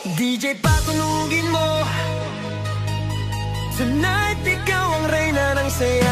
DJ patunugin mo, tonight ikaw ang reyna ng sayaw.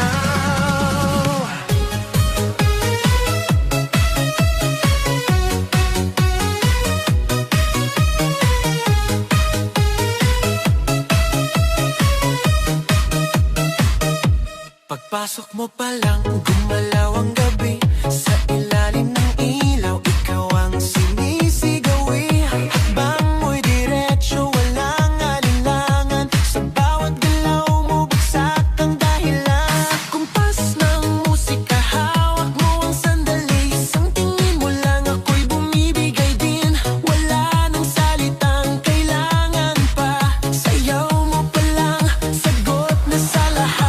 Pagpasok mo pa lang, gumalaw ang gabi. Sa ilalim ng ilaw, ikaw ang sinisigawi. Hakbang mo'y diretso, walang alinlangan. Sa bawat galaw mo, bagsak ang dahilan. Kumpas ng musika, hawak mo ang sandali. Isang tingin mo lang, ako'y bumibigay din. Wala nang salitang kailangan pa. Sayaw mo pa lang, sagot na sa lahat.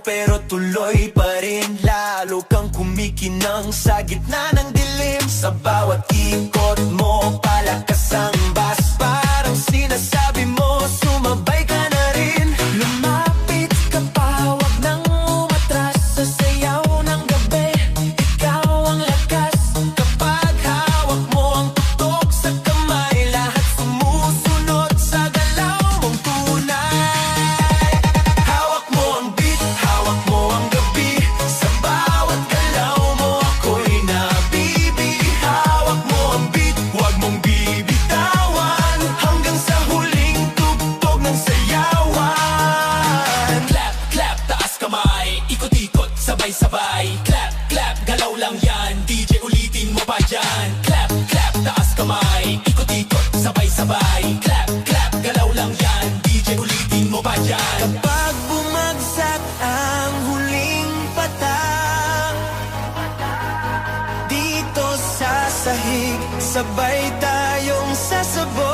Pero tuloy pa rin, lalo kang kumikinang sa gitna ng dilim. Sa bawat ikot mo, palakas ang bass. Parang sinasabi mo, sumabay ka na rin. Lumapit ka pa, wag nang umatras. Sa sayaw ng gabi, ikaw ang lakas. Kapag hawak mo ang tuktok sa kamay, lahat sumusunod sa galaw mong tunay. Hawak mo ang beat, hawak mo ang gabi. Sa bawat galaw mo, ako'y nabibi. Hawak mo ang beat, huwag mong bibitawan. Hanggang sa huling tugtog ng sayawan. Clap, clap, taas kamay. Ikot-ikot, sabay-sabay. Clap, clap, galaw lang yan. DJ ulitin mo pa dyan. Clap, clap, taas kamay. Ikot-ikot, sabay-sabay. Clap, clap, galaw lang yan. DJ ulitin mo pa dyan. Kapag bumagsak ang huling patak, dito sa sahig, sabay tayong sasabog.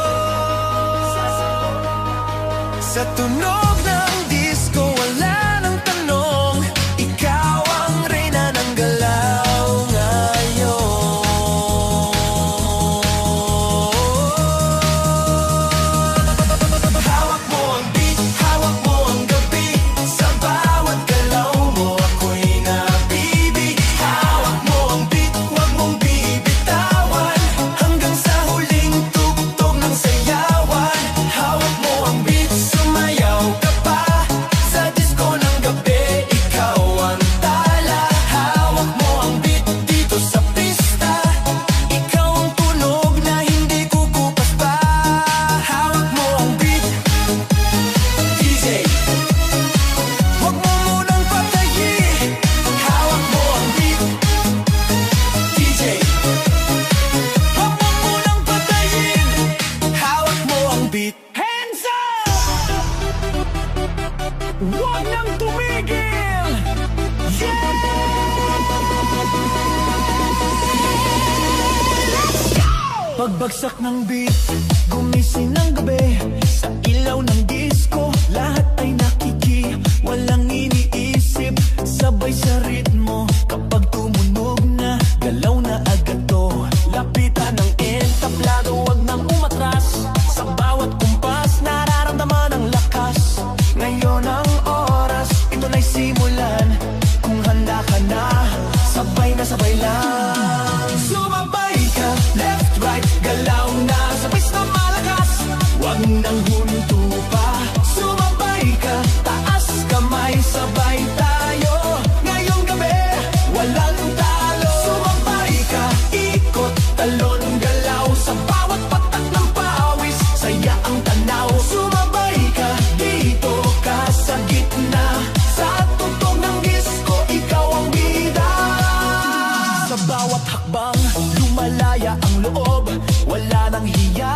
Sa tunog ng disco, wala nang tanong. Ikaw ang reyna ng galaw ngayon. Hawak mo ang beat, hawak mo ang gabi. Sa bawat galaw mo, ako'y nabibi. Hawak mo ang beat, huwag mong bibitawan. Hanggang sa huling tugtog ng sayawan. Hawak mo ang beat, sumayaw ka pa. Sa disco ng gabi, ikaw ang tala. Hawak mo ang beat dito sa pista. Ikaw ang tunog na hindi kukupas pa. Hawak mo ang beat, DJ, huwag mo munang patayin. Hawak mo ang beat, DJ, huwag mo munang patayin. Hawak mo ang beat. Hands up! Huwag nang tumigil! Yeah! Pagbagsak ng beat, gumising ng gabi. Sa ilaw ng disco, lahat ay nakiki. Walang iniisip, sabay sa ritmo. Kapag tumunog na, galaw na agad to. Lapitan ng entablado, wag nang umatras. Sa bawat kumpas, nararamdaman ang lakas. Ngayon ang oras, ito na'y simulan. Kung handa ka na, sabay na sabay lang. Sumabay ka, left, right, galaw na. Sabay na malakas, wag nang huminto pa. Sumabay ka, taas kamay, sabay tayo. Ngayong gabi, walang talo. Sumabay ka, ikot, talon, galaw. Sa bawat patak ng pawis, saya ang tanaw. Sumabay ka, dito ka sa gitna. Sa tugtog ng disco, ikaw ang bida. Sa bawat hakbang, lumalaya ang loob. Wala nang hiya,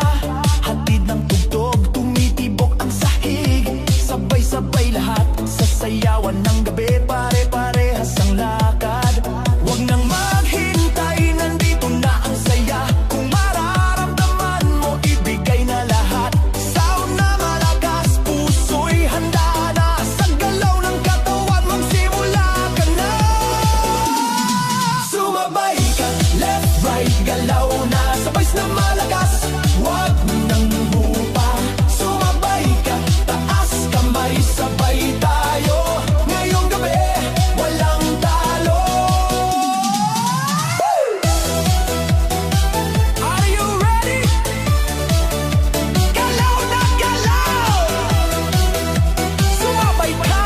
hatid ng tugtog. Tumitibok ang sahig, sabay-sabay lahat. Sa sayawan ng gabi, pare-parehas ang lakad. Wag nang maghintay, nandito na ang saya. Kung mararamdaman na malakas, huwag nang bupa. Sumabay ka, taas kamay, sabay tayo. Ngayong gabi, walang talo. Are you ready? Galaw na galaw! Sumabay ka!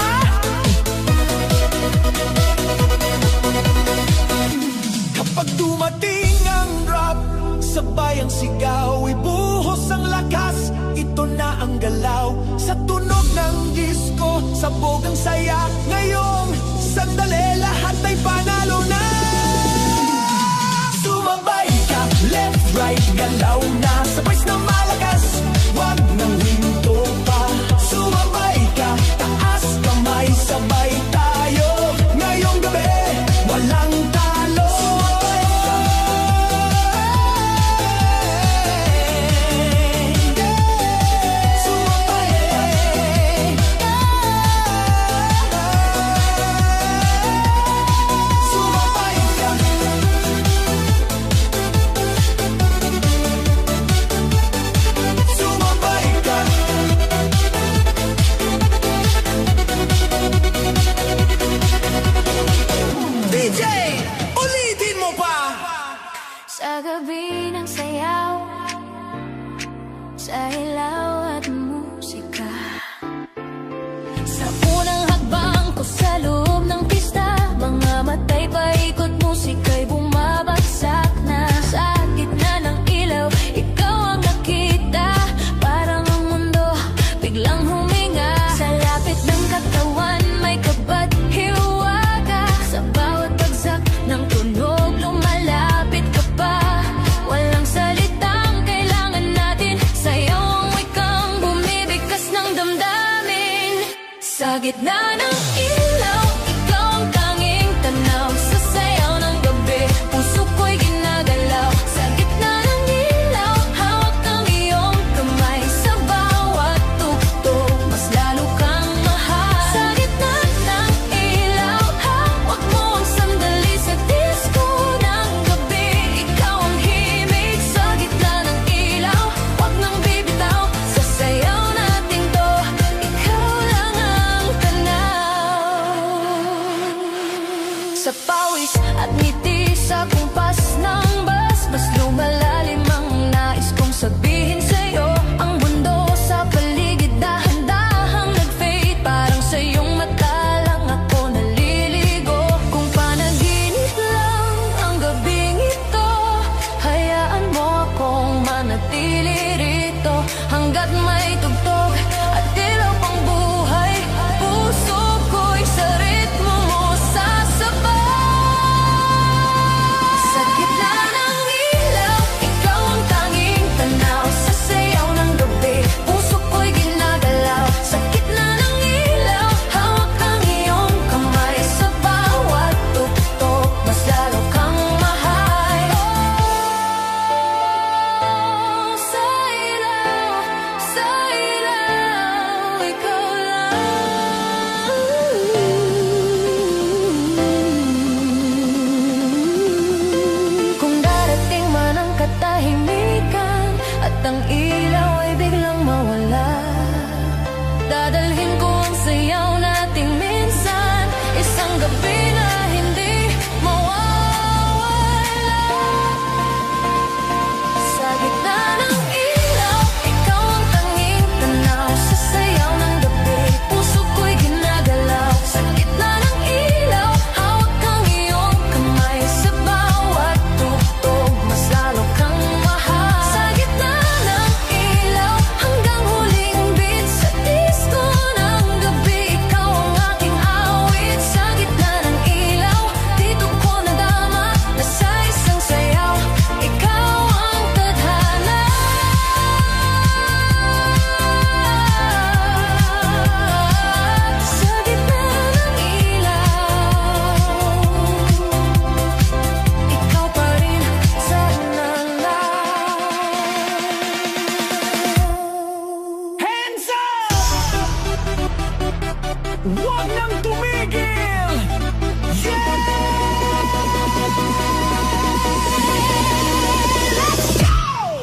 Kapag dumating ang rap, sabay ang sigaw, ibuhos ang lakas, ito na ang galaw. Sa tunog ng disco, sabog ang saya. Ngayong sandali, lahat ay panalo na. Sumabay ka, left, right, galaw na. Sabay na malakas, wag nang hinto pa. Sumabay ka, taas kamay, sabay tayo. Ngayong gabi, walang talo.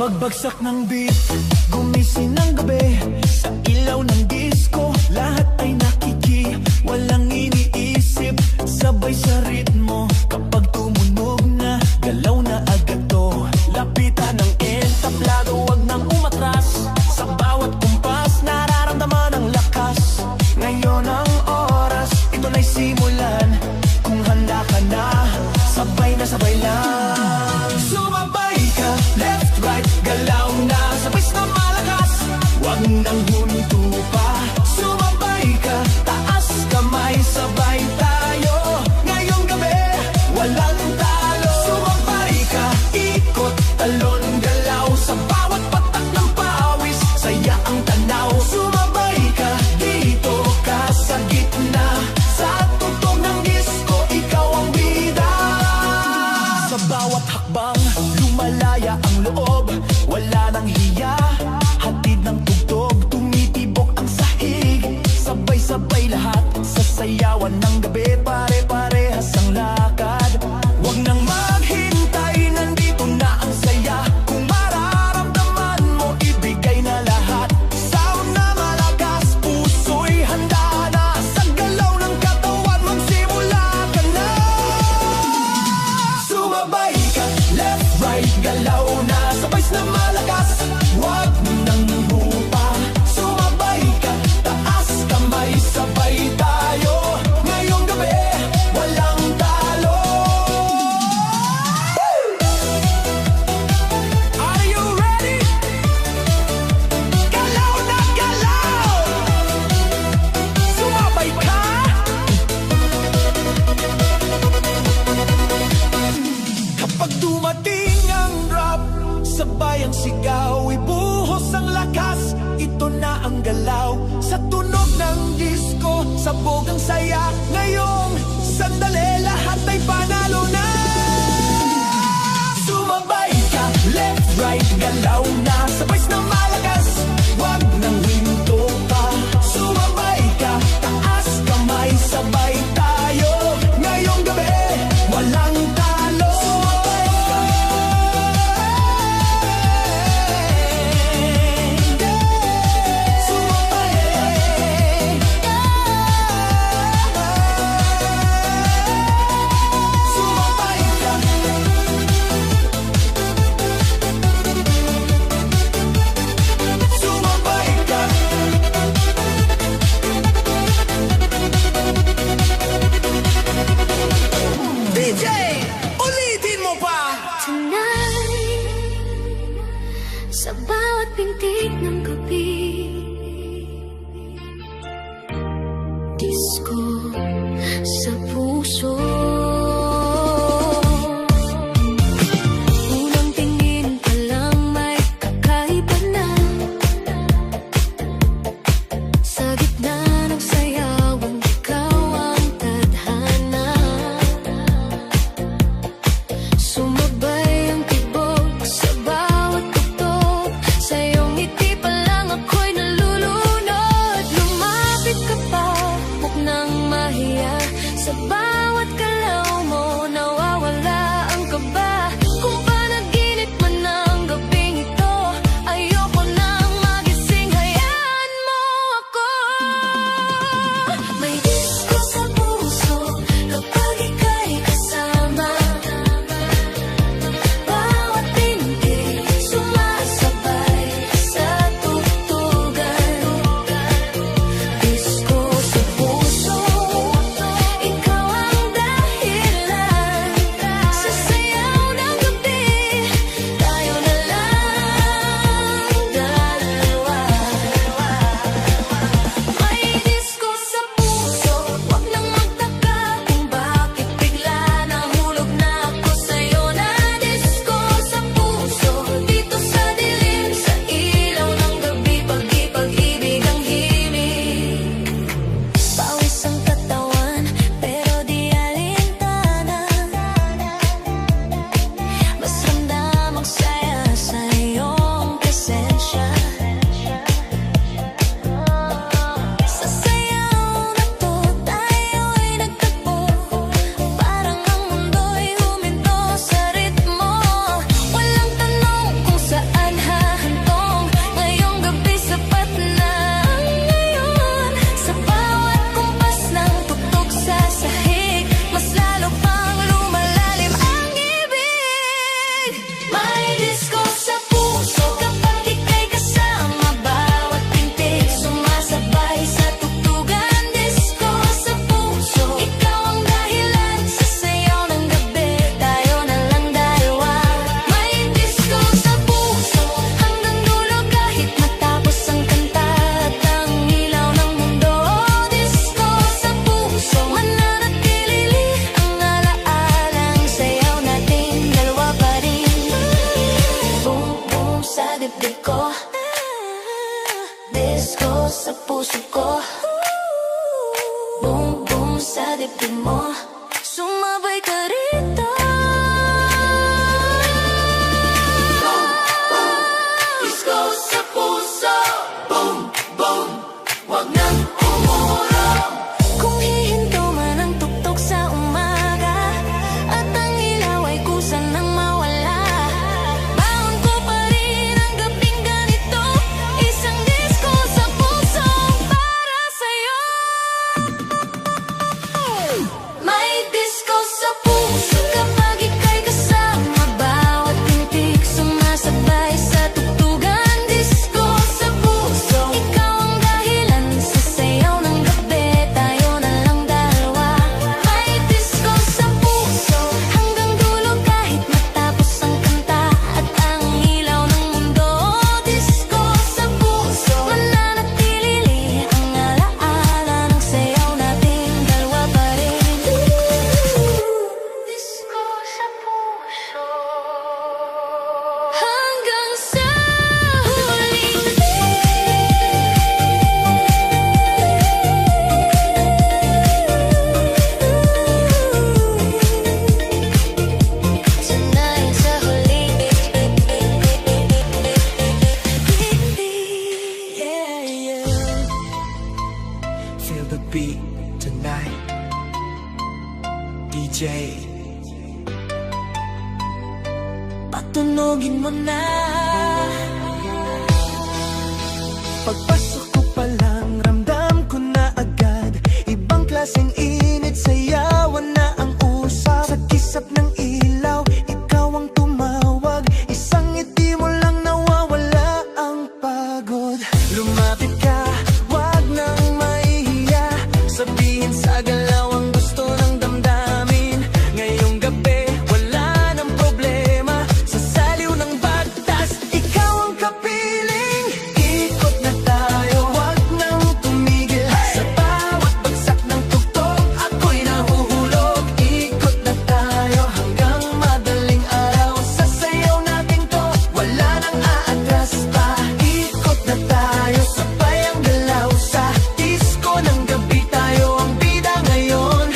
Pagbagsak ng beat, gumising ng gabi. Sa ilaw ng disco, lahat ay nakiki. Walang iniisip, sabay sa ritmo. Kapag tumunog na, galaw na agad to. Lapitan ng entablado, wag nang umatras. Sa bawat kumpas, nararamdaman ang lakas. Ngayon ang oras, ito na'y simulan. Kung handa ka na, sabay lang. Sumabay ka, left, right, galaw na. Sabay na malakas, wag nang huminto pa. Sumabay ka, taas kamay, sabay tayo. Ngayong gabi, walang talo. Sumabay ka, ikot, talon, galaw. Sa bawat patak ng pawis, saya ang tanaw. Sumabay ka, dito ka sa gitna. Sa tugtog ng disco, ikaw ang bida. Sa bawat hakbang, lumalaya ang loob. Wala nang hiya, hatid ng tugtog. Tumitibok ang sahig, sabay-sabay lahat. Sasayawan ng gabi, pare-parehas ang lakad. Huwag nang maghintay, nandito na ang saya. Kung mararamdaman mo, ibigay na lahat. Sound na malakas, puso'y handa na. Sa galaw ng katawan, magsimula ka na. Sumabay ka, left, right, galaw na. Sabay na malakas, wag nang hupa. Sumabay ka, taas kamay, sabay tayo. Ngayong gabi, walang talo. Are you ready? Galaw na galaw! Sumabay ka! Kapag dumating ang drop, sabay ang sigaw, ibuhos ang lakas. Ito na ang galaw, sa tunog ng disco, sabog ang saya. Ngayong sandali, lahat ay panalo na. Sumabay ka, left, right, galaw na. Sabay na malakas, wag nang hinto pa. Sumabay ka, taas kamay, sabay tayo. Ngayong gabi, walang talo. Sumabay ka. Sumabay ka. Sumabay ka. DJ, ulitin mo pa. Tonight, sa bawat pintig ng gabi, disco sa puso. Unang tingin pa lang may kakaiba na. Sa gitna ng sayawan, ikaw ang tadhana. Sumabay ang tibok sa bawat tugtog. Sa iyong ngiti pa lang ako'y dibdib ko, disco sa puso ko, boom boom sa dibdib mo, sumabay ka rito. Disco sa puso, boom boom, wag nang umurong. Kung hihinto man ang tuktok sa umaga at ang ilaw ay kusa nang mawala, baon ko pa rin ang gabing ganito, isang disco sa puso para sa'yo. May disco sa puso kapag ika'y kasama, bawat tintig sumasabay sa tugtugan. Disco sa puso, ikaw ang dahilan sa sayaw ng gabi, tayo na lang dalawa. May disco sa puso, hanggang dulo kahit matapos ang kanta at ang ilaw ng mundo. Disco sa puso, mananatili ang alaala ng sayaw nating dalawa pa rin. Disco sa puso, hanggang sa huling tonight, sa huling Yeah, yeah. Feel the beat tonight. DJ, patunogin mo na. Pagpasok ko pa lang, ramdam ko na agad ibang klaseng init, sayawan na ang usap. Sa kisap ng ilaw, ikaw ang tumawag, isang ngiti mo lang nawawala ang pagod. Lumapit ka, wag nang mahihiya, sabihin sa galaw ang gusto ng damdamin. Ngayong gabi, wala nang problema, sa saliw ng bagtas, ikaw ang kapiling. Ikot na tayo, wag nang tumigil, sa bawat bagsak ng tugtog, ako'y nahuhulog. Ikot na tayo hanggang madaling araw, sa sayaw natin to, wala nang aatras pa. Ikot na tayo, sabay ang galaw sa disco ng gabi, tayo ang bida ngayon.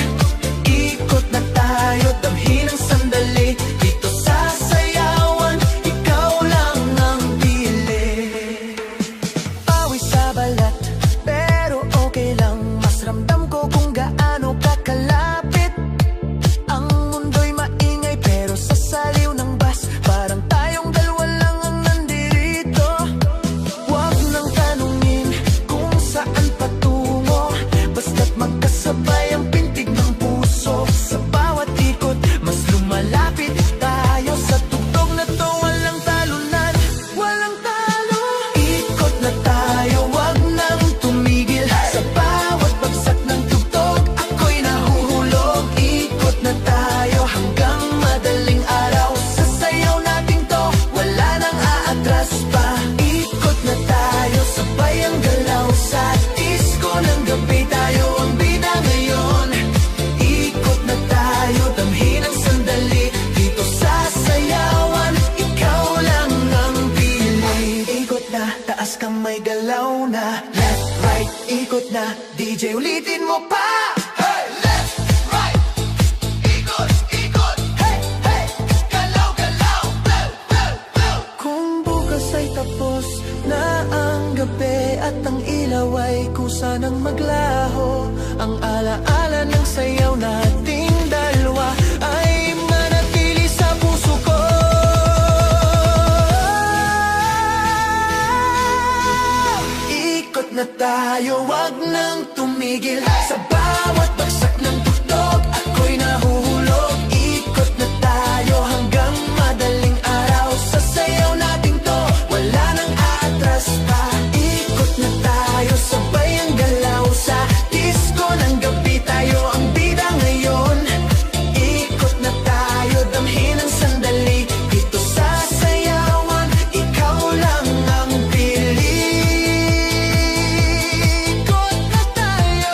Ikot na tayo, damhin ang sandali, dito sa sayawan, ikaw lang ang pili. Pawis sa balat, pero okay lang, mas ramdam ko kung gaano kakalapit. Ang mundo'y maingay, pero sa saliw ng bus, parang tayong dalawa lang ang nandirito. Huwag nang tanungin kung saan patungo, basta't magkasabay ang pintig ng puso. Sa bawat ikot, mas lumalapit tayo, sa tugtog na to, walang talunan, walang talo. Ikot na tayo, wag nang tumigil, sa bawat bagsak ng tugtog, ako'y nahuhulog. Ikot na tayo hanggang madaling araw, sa sayaw natin to, wala nang aatras pa. Ikot na tayo, sabay ang galaw sa disco ng gabi, tayo ang bida ngayon. Ikot na tayo, damhin ang sandali, dito sa sayawan, ikaw lang ang pili. Ikot na, taas kamay, galaw na, left, right, ikot na, DJ ulitin mo pa. Hey, left, right, ikot, ikot, hey, hey, galaw, galaw, blow, blow, blow. Kung bukas ay tapos na ang gabi at ang ilaw ay kusa ng maglaho, ang alaala ng sayaw nating dalawa ay manatili sa puso ko. Ikot na tayo, wag nang tumigil, sa bawat bagsak ng tugtog, ako'y nahuhulog. Ikot na tayo hanggang madaling araw, sa sayaw natin to, wala nang aatras pa. Ikot na tayo, sabay ang galaw sa disco ng gabi, tayo ang bida ngayon. Ikot na tayo, damhin ang sandali, dito sa sayawan, ikaw lang ang pili. Ikot na tayo,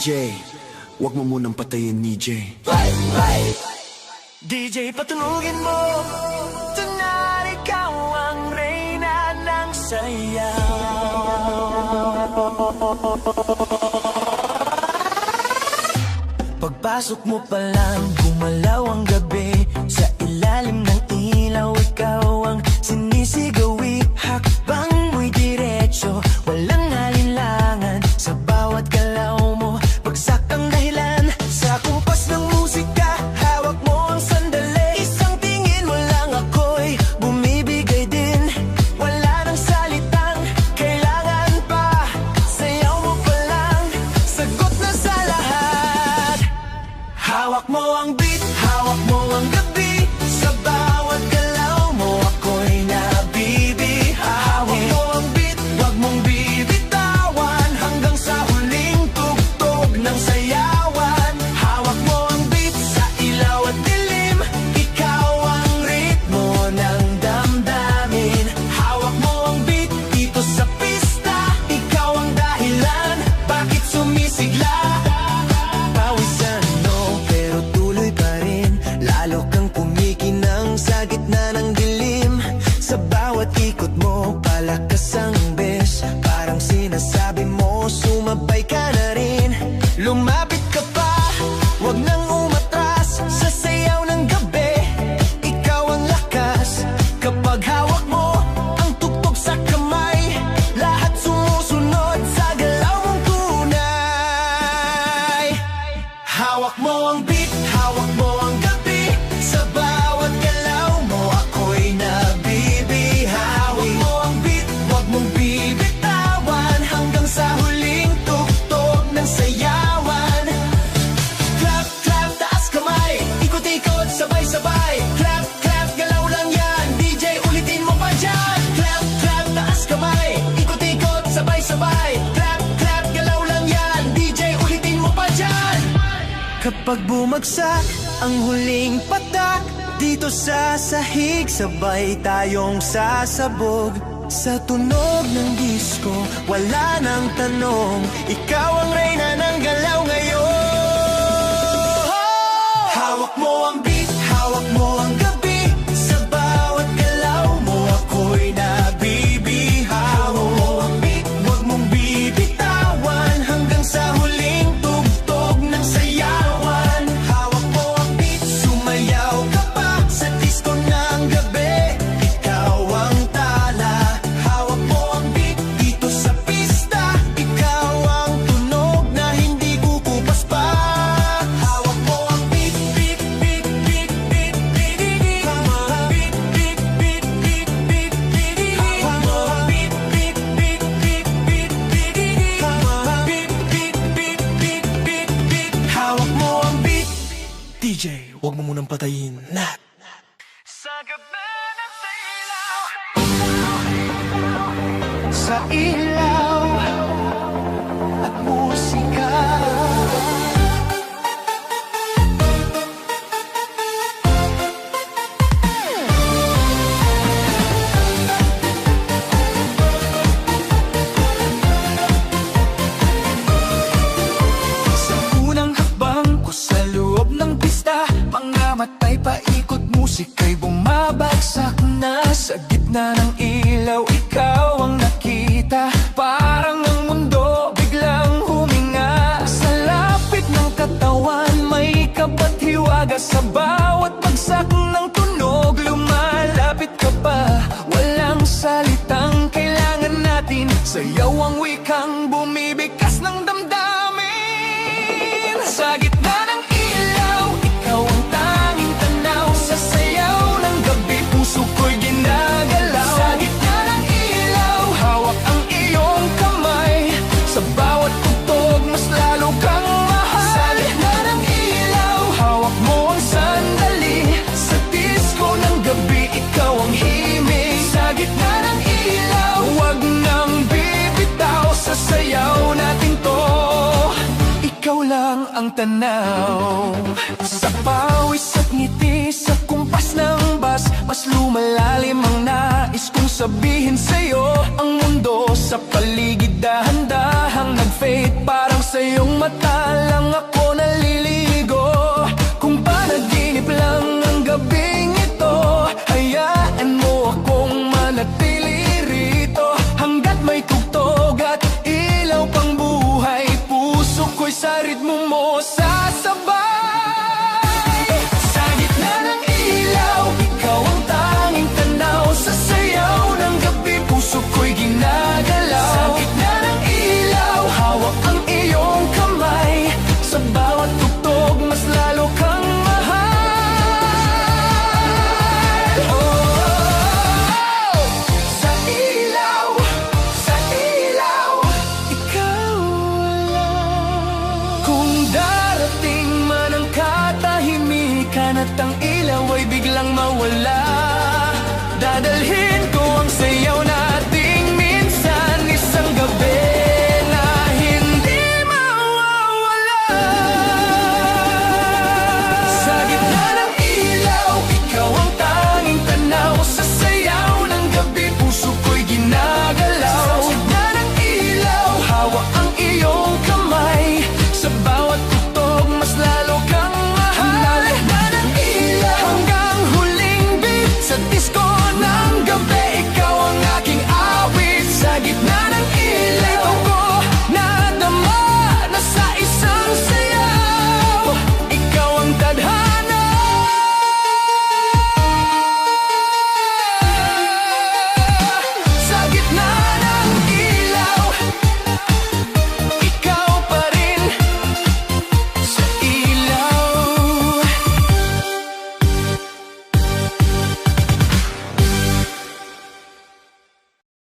DJ, wag mo munang patayin ni J. DJ, patunugin mo. Tonight, ikaw ang reyna ng sayaw. Pagpasok mo pa lang, gumalaw ang gabi. Sa ilalim ng ilaw, ikaw ang sinisigawi. Hakbang mo'y diretso, walang alinlangan. Sa bawat galaw mo, bagsak ang dahilan. Sa kumpas ng musika, hawak mo ang sandali. Isang tingin mo lang ako'y bumibigay din. Wala nang salitang kailangan pa. Sayaw mo pa lang, sagot na sa lahat. Hawak mo ang beat, hawak mo ang gabi. Sa bawat galaw mo ako'y nabibi. Hawak mo ang beat, wag mong bibitawan. Hanggang sa huling tugtog ng sayawan. Hawak mo ang beat sa ilaw at dilim. Ikaw ang ritmo ng damdamin. Hawak mo ang beat dito sa pista. Ikaw ang dahilan, bakit sumisigla? Pawisan no, pero tuloy pa rin. Lalo kang kumikinang sa gitna ng dilim. Sa bawat ikot mo, palakas ang bes. Parang sinasabi mo, sumabay ka na rin. Lumapit ka pa, wag nang umatras. Sa sayaw ng gabi, ikaw ang lakas. Kapag hawak mo ang tugtog sa kamay, lahat sumusunod sa galaw mong tunay. Hawak mo ang beat, hawak mo ang gabi. Sa bawat galaw mo ako'y nabibi. Hawak mo ang beat, wag mong bibitawan. Hanggang sa huling tugtog ng sayawan. Clap, clap, taas kamay. Ikot-ikot, sabay-sabay. Clap, clap, galaw lang yan. DJ, ulitin mo pa dyan. Clap, clap, taas kamay. Ikot-ikot, sabay-sabay. Clap, clap, galaw lang yan. DJ, ulitin mo pa dyan. Kapag bumagsak ang huling patak, dito sa sahig sabay tayong sasabog. Sa tunog ng disco, wala nang tanong. Ikaw ang reyna ng galaw ngayon. Hawak mo ang beat, hawak mo ang gabi. Sa bawat galaw mo ako'y nabibi. Hawak mo ang beat, wag mong bibitawan. Hanggang sa huling tugtog ng sayawan. Hawak mo ang beat, sumayaw ka pa. Sa disco ng gabi, ikaw ang tala. Hawak mo ang beat dito sa pista. Ikaw ang tunog na hindi kukupas pa. Hawak mo ang beat, beat, beat, beat, beat, beat, beat. Beat, beat, beat, beat, beat, beat. Hawak mo ang beat, beat, beat, beat, beat, beat. Beat, beat, beat, beat, beat, beat. Hawak mo ang beat. DJ, wag mo munang patayin. Sa gabi ng sa ilaw at musika. Sa unang hakbang ko sa loob ng pista, mga matay paikot, musika'y bumabagsak na. Sa gitna ng ilaw, ikaw ang nakita. Parang ang mundo biglang huminga. Sa lapit ng katawan, may kapat-hiwaga. Sa bawat bagsak ng tunog, lumalapit ka pa. Walang salitang kailangan natin. Sayaw ang wikang bumibigkas ng damdamin. Sa gitna ng ilaw, ikaw ang tanging tanaw. Sa sayaw ng gabi, puso ko'y ginagalaw. Sa gitna ng ilaw, hawak ang iyong kamay. Sa bawat tugtog, mas lalo kang mahal. Sa gitna ng ilaw, hawak mo ang sandali. Sa disco ng gabi, ikaw ang himig. Sa gitna ng ilaw, wag nang bibitaw. Sa sayaw natin to, ikaw lang ang tanaw. Sa pawis at ngiti, sa kumpas ng bas, mas lumalalim ang nais kong sabihin sa'yo. Ang mundo sa paligid dahan-dahang nag-fade, parang sa'yong mata lang ako naliligo. Kung panaginip lang ang gabing ito, hayaan mo akong manatili rito. Hanggat may tugtog at ilaw pang buhay, puso ko'y sa ritmo mo sasabay. Sa gitna ng ilaw, ikaw ang tanging tanaw. Sa sayaw ng gabi, puso ko'y ginagalaw. Sa gitna ng ilaw, hawak ang iyong kamay. Sa bawat tugtog, mas lalo kang mahal. Oh, sa ilaw, ikaw lang. Kung darating man ang katahimikan at ang ilaw ay biglang mawala, dadalhin